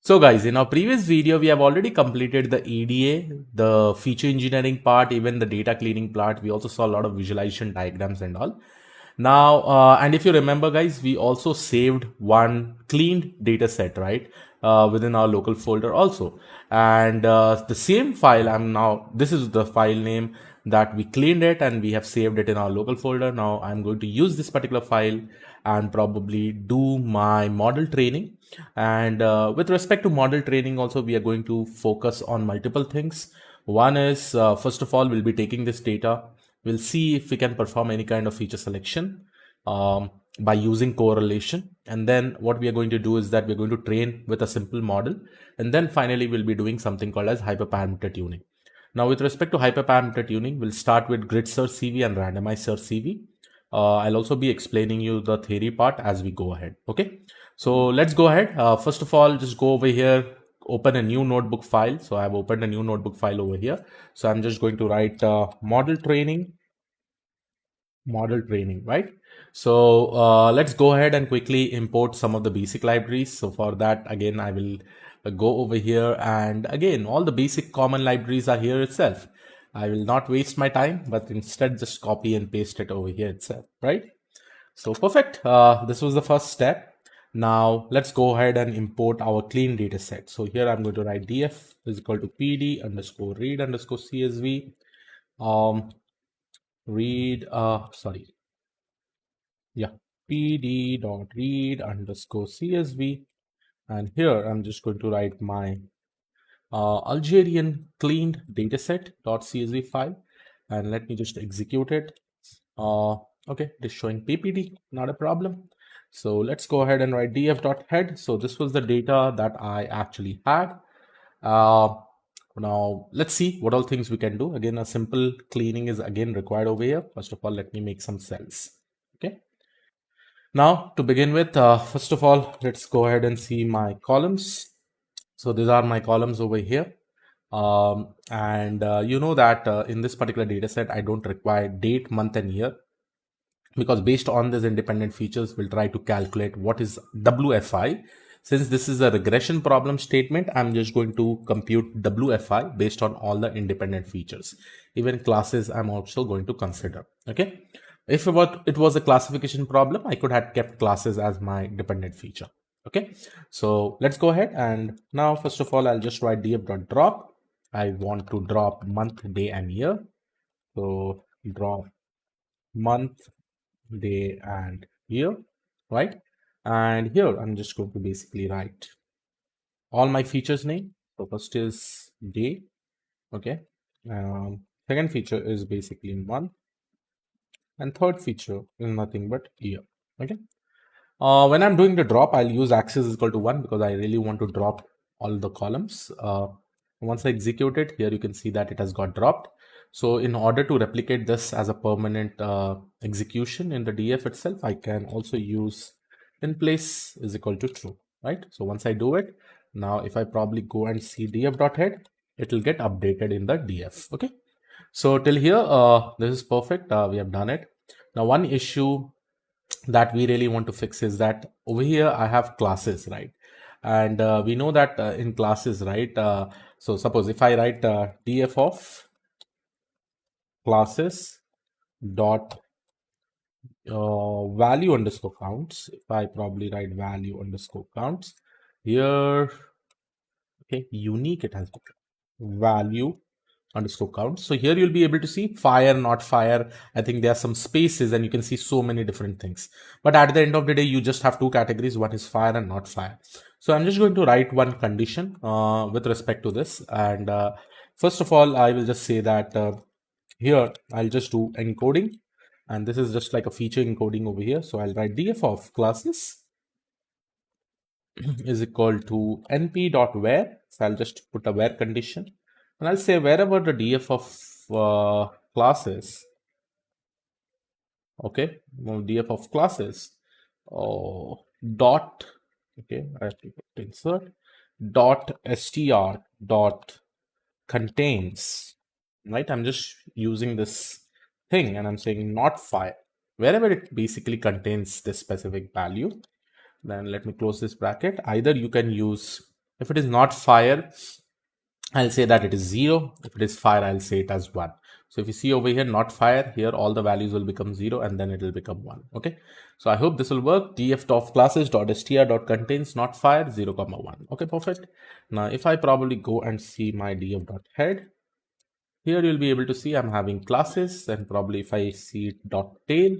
So guys, in our previous video, we have already completed the EDA, the feature engineering part, even the data cleaning part. We also saw a lot of visualization diagrams and all. Now, and if you remember guys, we also saved one cleaned data set, right? Within our local folder also. And the same file, this is the file name that we cleaned it and we have saved it in our local folder. Now I'm going to use this particular file and probably do my model training. And with respect to model training also, we are going to focus on multiple things. One is, first of all, we'll be taking this data. We'll see if we can perform any kind of feature selection by using correlation. And then what we are going to do is that we're going to train with a simple model. And then finally, we'll be doing something called as hyperparameter tuning. Now, with respect to hyperparameter tuning, we'll start with grid search CV and randomized search CV. I'll also be explaining you the theory part as we go ahead. Okay, so let's go ahead. First of all, just go over here, open a new notebook file. So I've opened a new notebook file over here. So I'm just going to write model training, right? So let's go ahead and quickly import some of the basic libraries. So for that, again, I will go over here, and again, all the basic common libraries are here itself. I will not waste my time, but instead just copy and paste it over here itself, right? So perfect. This was the first step. Now let's go ahead and import our clean data set. So here I'm going to write df is equal to pd underscore read underscore csv. Read, sorry. Yeah, pd dot read underscore csv. And here I'm just going to write my Algerian cleaned dataset .csv file, and let me just execute it. Okay, it is showing ppd, not a problem. So let's go ahead and write df.head. So this was the data that I actually had. Now let's see what all things we can do. Again, a simple cleaning is again required over here. First of all, let me make some cells. Okay. Now to begin with, first of all, let's go ahead and see my columns. So these are my columns over here. And you know that in this particular data set, I don't require date, month, and year, because based on these independent features, we'll try to calculate what is WFI. Since this is a regression problem statement, I'm just going to compute WFI based on all the independent features. Even classes, I'm also going to consider. Okay. If it was a classification problem, I could have kept classes as my dependent feature. Okay. So let's go ahead. And now, first of all, I'll just write df.drop. I want to drop month, day, and year. So drop month, day, and year, right? And here I'm just going to basically write all my features name. So first is day, okay. Second feature is basically month, and third feature is nothing but year. Okay. When I'm doing the drop, I'll use axis is equal to 1 because I really want to drop all the columns. Once I execute it, here you can see that it has got dropped. So in order to replicate this as a permanent execution in the DF itself, I can also use in place is equal to true, right? So once I do it, now if I probably go and see df.head, it will get updated in the DF. Okay. So till here, this is perfect. We have done it. Now one issue that we really want to fix is that over here I have classes, right? And we know that in classes, right? So suppose if I write df of classes dot value underscore counts, if I probably write value underscore counts here, okay, unique, it has value underscore count. So here you'll be able to see fire, not fire. I think there are some spaces and you can see so many different things. But at the end of the day, you just have two categories. One is fire and not fire. So I'm just going to write one condition with respect to this. And first of all, I will just say that here I'll just do encoding. And this is just like a feature encoding over here. So I'll write df of classes is equal to np.where. So I'll just put a where condition. And I'll say wherever the df of classes, okay, df of classes, dot, okay, I have to insert dot str dot contains, right? I'm just using this thing and I'm saying not fire, wherever it basically contains this specific value. Then let me close this bracket. Either you can use If it is not fire, I'll say that it is 0. If it is fire, I'll say it as 1. So if you see over here, not fire, here all the values will become 0 and then it will become 1. Okay. So I hope this will work. df of classes dot str dot contains not fire 0 comma 1. Okay, perfect. Now if I probably go and see my df dot head, here you'll be able to see I'm having classes, and probably if I see dot tail,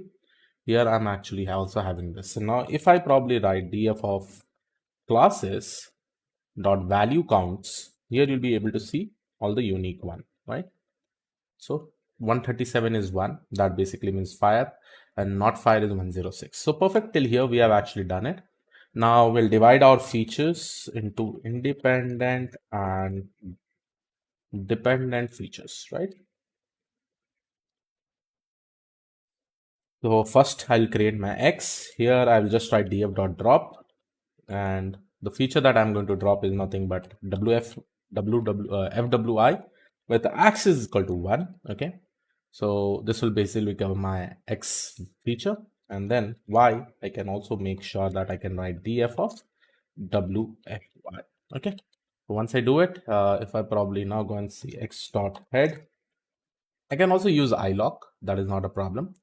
here I'm actually also having this. So now if I probably write df of classes dot value counts, here you'll be able to see all the unique one, right? So 137 is 1, that basically means fire, and not fire is 106. So perfect. Till here we have actually done it. Now we'll divide our features into independent and dependent features, right? So first I'll create my X. Here I will just write df.drop, and the feature that I'm going to drop is nothing but FWI with the axis is equal to 1. Okay. So this will basically become my X feature, and then Y, I can also make sure that I can write df of WFY. Okay. So once I do it, if I probably now go and see X dot head, I can also use ilock. That is not a problem.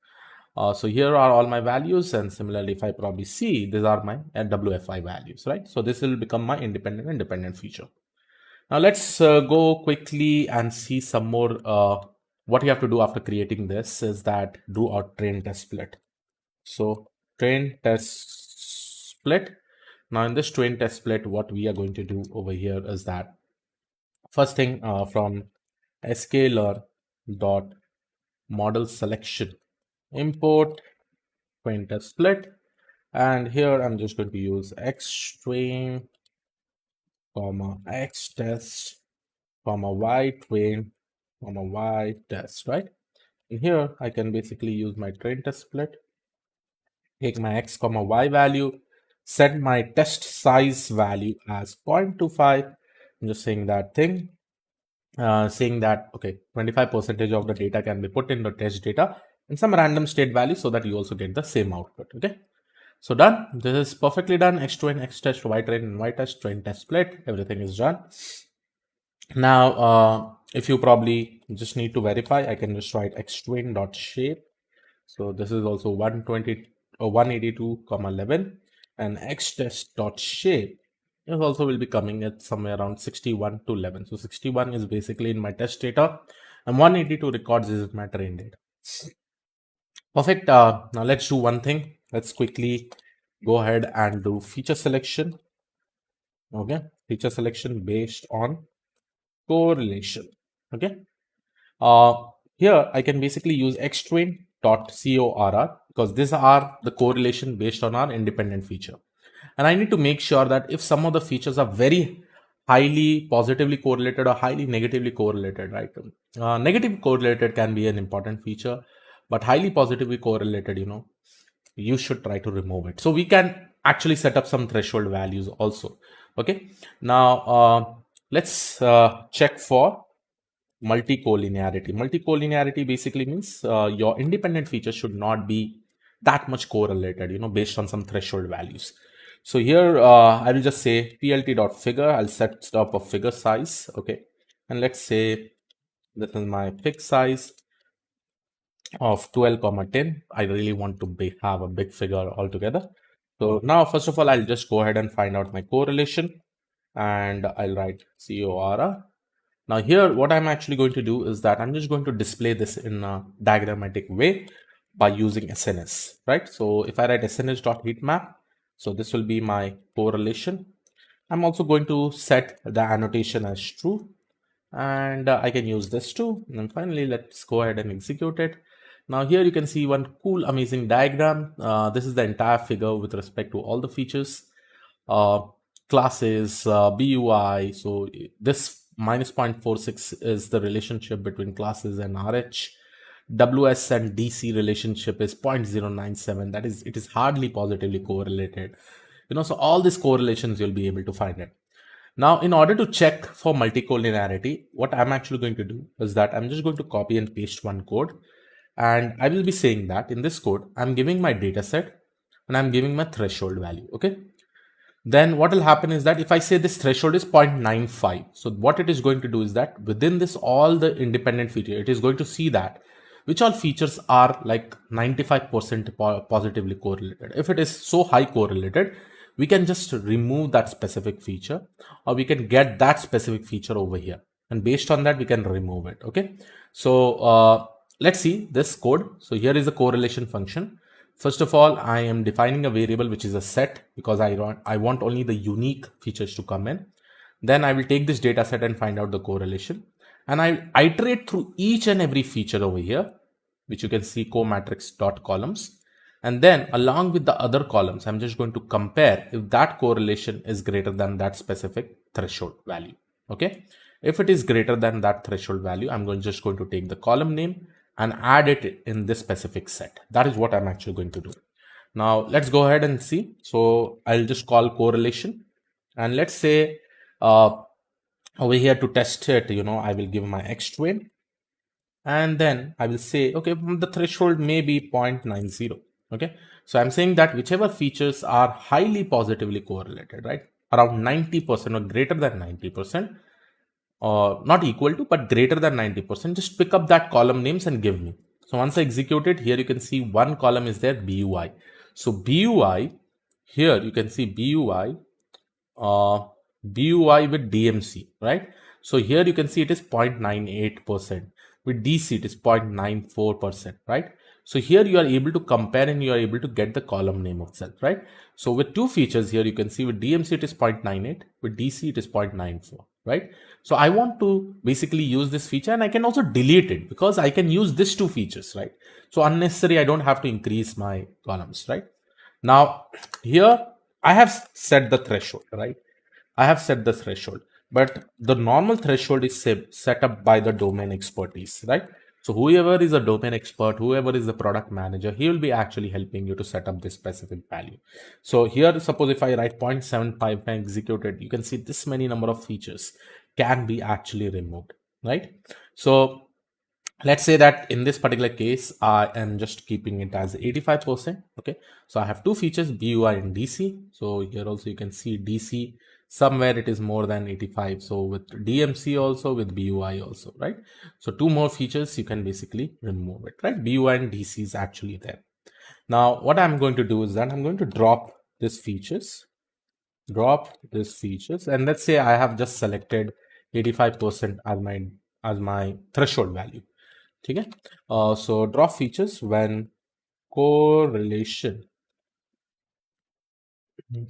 So here are all my values, and similarly, if I probably see, these are my WFI values, right? So this will become my independent feature. Now let's go quickly and see some more. What you have to do after creating this is that do our train test split. So train test split. Now in this train test split, what we are going to do over here is that first thing from scalar dot model selection import train test split, and here I'm just going to use x train comma x test comma y train comma y test, right? And here I can basically use my train test split, take my x comma y value, set my test size value as 0.25. I'm just saying that thing, saying that okay, 25% of the data can be put in the test data and some random state value so that you also get the same output. Okay. So done. This is perfectly done. X train, X test, Y train, and Y test, train test split. Everything is done. Now, if you probably just need to verify, I can just write X train dot shape. So this is also 120 or 182, 11, and X test dot shape is also will be coming at somewhere around 61 to 11. So 61 is basically in my test data, and 182 records is my train data. Perfect. Now let's do one thing. Let's quickly go ahead and do feature selection. Okay, feature selection based on correlation. Okay. Here I can basically use xtrain.corr because these are the correlation based on our independent feature. And I need to make sure that if some of the features are very highly positively correlated or highly negatively correlated, right? Negative correlated can be an important feature, but highly positively correlated, you should try to remove it. So we can actually set up some threshold values also. Okay. Now let's check for multicollinearity. Multicollinearity basically means your independent feature should not be that much correlated, based on some threshold values. So here I will just say plt.figure. I'll set up a figure size. Okay. And let's say this is my fig size of 12, 10. I really want to have a big figure altogether. So now, first of all, I'll just go ahead and find out my correlation, and I'll write CORR. Now here, what I'm actually going to do is that I'm just going to display this in a diagrammatic way by using SNS, right? So if I write SNS.heatmap, so this will be my correlation. I'm also going to set the annotation as true, and I can use this too. And finally, let's go ahead and execute it. Now here you can see one cool, amazing diagram. This is the entire figure with respect to all the features, classes, BUI. So this minus 0.46 is the relationship between classes and RH. WS and DC relationship is 0.097. That is, it is hardly positively correlated. So all these correlations you'll be able to find it. Now, in order to check for multicollinearity, what I'm actually going to do is that I'm just going to copy and paste one code. And I will be saying that in this code, I'm giving my data set and I'm giving my threshold value. Okay. then what will happen is that if I say this threshold is 0.95, so what it is going to do is that within this all the independent feature, it is going to see that which all features are like 95% positively correlated. If it is so high correlated, we can just remove that specific feature, or we can get that specific feature over here, and based on that we can remove it. Okay, so let's see this code. So here is the correlation function. First of all, I am defining a variable which is a set, because I want only the unique features to come in. Then I will take this data set and find out the correlation, and I iterate through each and every feature over here, which you can see co-matrix dot columns. And then along with the other columns, I'm just going to compare if that correlation is greater than that specific threshold value. Okay, if it is greater than that threshold value, I'm just going to take the column name and add it in this specific set. That is what I'm actually going to do. Now let's go ahead and see. So I'll just call correlation, and let's say over here to test it, I will give my X twin, and then I will say, okay, the threshold may be 0.90. Okay, so I'm saying that whichever features are highly positively correlated, right, around 90% or greater than 90%, not equal to, but greater than 90%, just pick up that column names and give me. So once I execute it, here you can see one column is there, BUI. So BUI, here you can see BUI, BUI with DMC, right? So here you can see it is 0.98%. With DC, it is 0.94%, right? So here you are able to compare and you are able to get the column name itself, right? So with two features here, you can see with DMC it is 0.98, with DC it is 0.94, right? So I want to basically use this feature, and I can also delete it because I can use these two features, right? So unnecessary, I don't have to increase my columns, right? Now here I have set the threshold, right? I have set the threshold, but the normal threshold is set up by the domain expertise, right? So whoever is a domain expert, whoever is the product manager, he will be actually helping you to set up this specific value. So here, suppose if I write 0.75 and execute it, you can see this many number of features can be actually removed, right? So let's say that in this particular case, I am just keeping it as 85%. Okay, so I have two features, BUI and DC. So here also you can see DC, somewhere it is more than 85. So with DMC also, with BUI also, right? So two more features you can basically remove it, right? BUI and DC is actually there. Now what I'm going to do is that I'm going to drop these features, and let's say I have just selected 85% as my threshold value. Okay, so drop features when correlation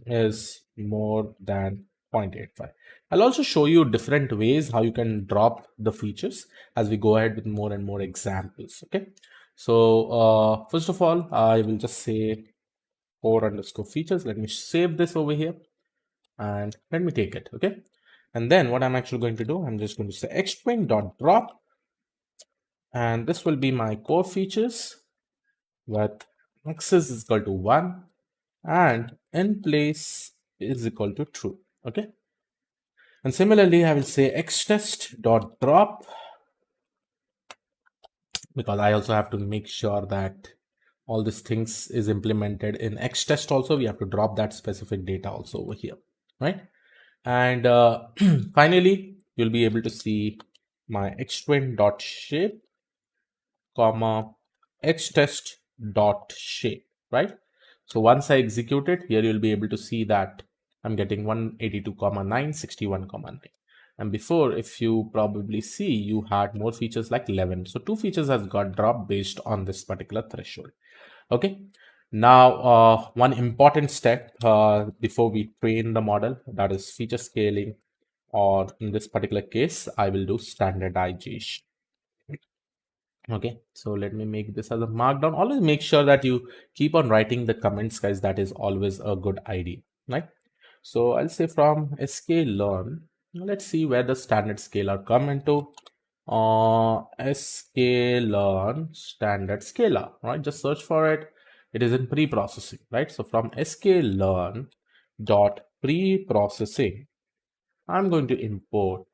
is more than 0.85. I'll also show you different ways how you can drop the features as we go ahead with more and more examples. Okay, so first of all, I will just say core underscore features. Let me save this over here and let me take it. Okay, and then what I'm actually going to do, I'm just going to say xtwin dot drop, and this will be my core features with access is equal to 1 and in place is equal to true. Okay, and similarly I will say xtest dot drop, because I also have to make sure that all these things is implemented in xtest. Also we have to drop that specific data also over here, right? And finally you'll be able to see my xtwin dot shape comma xtest dot shape, right? So once I execute it, here you'll be able to see that I'm getting 182,9, 61,9. And before, if you probably see, you had more features like 11. So two features has got dropped based on this particular threshold. Okay. Now, one important step before we train the model, that is feature scaling, or in this particular case, I will do standardization. Okay, so let me make this as a markdown. Always make sure that you keep on writing the comments, guys. That is always a good idea, right? So I'll say from sklearn, let's see where the standard scalar come into. Sklearn standard scalar, right? Just search for it. It is in pre-processing, right? So from sklearn dot pre-processing, I'm going to import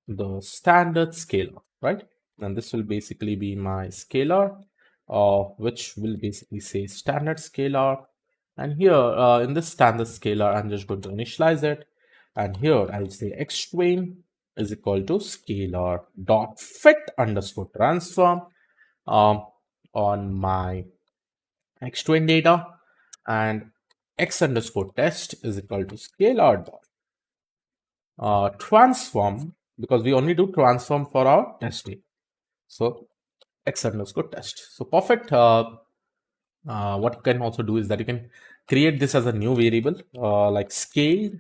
the standard scalar, right? And this will basically be my scalar, which will basically say standard scalar And here in this standard scalar, I'm just going to initialize it. And here I'll say xtrain is equal to scalar dot fit underscore transform on my xtrain data, and x underscore test is equal to scalar dot transform, because we only do transform for our test data. So x underscore test. So perfect. What you can also do is that you can create this as a new variable like scaled,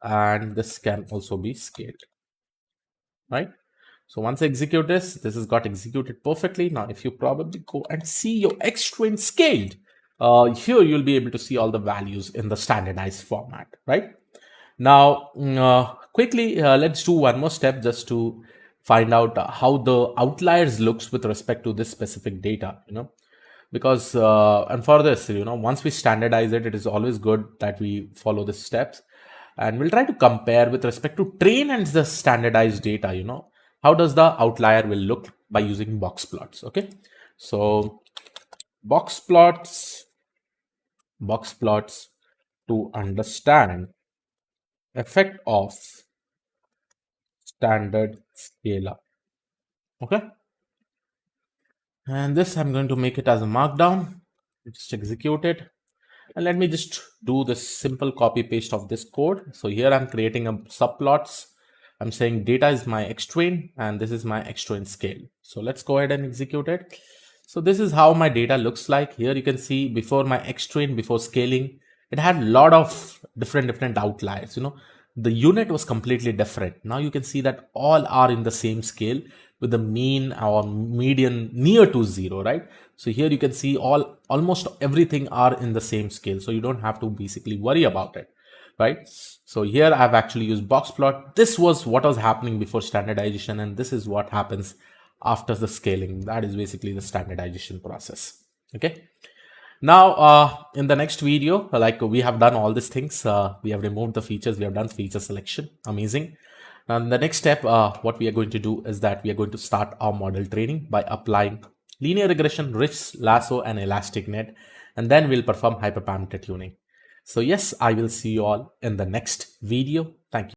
and this can also be scaled, right? So once I execute this has got executed perfectly. Now, if you probably go and see your xtrain scaled, here you'll be able to see all the values in the standardized format, right? Now, quickly, let's do one more step just to find out how the outliers looks with respect to this specific data, because and for this, once we standardize it, it is always good that we follow the steps, and we'll try to compare with respect to train and the standardized data. How does the outlier will look by using box plots? Okay, so box plots to understand effect of standard scalar. Okay, and this I'm going to make it as a markdown. Just execute it. And let me just do this simple copy paste of this code. So here I'm creating a subplots. I'm saying data is my xtrain and this is my xtrain scale. So let's go ahead and execute it. So this is how my data looks like. Here you can see before my xtrain, before scaling, it had a lot of different outliers. The unit was completely different. Now you can see that all are in the same scale with the mean or median near to 0, right? So here you can see almost everything are in the same scale. So you don't have to basically worry about it, right? So here I've actually used box plot. This was what was happening before standardization, and this is what happens after the scaling. That is basically the standardization process. Okay. Now, in the next video, like we have done all these things, we have removed the features, we have done feature selection. Amazing. And the next step, what we are going to do is that we are going to start our model training by applying linear regression, rich lasso, and elastic net, and then we'll perform hyperparameter tuning. So yes, I will see you all in the next video. Thank you.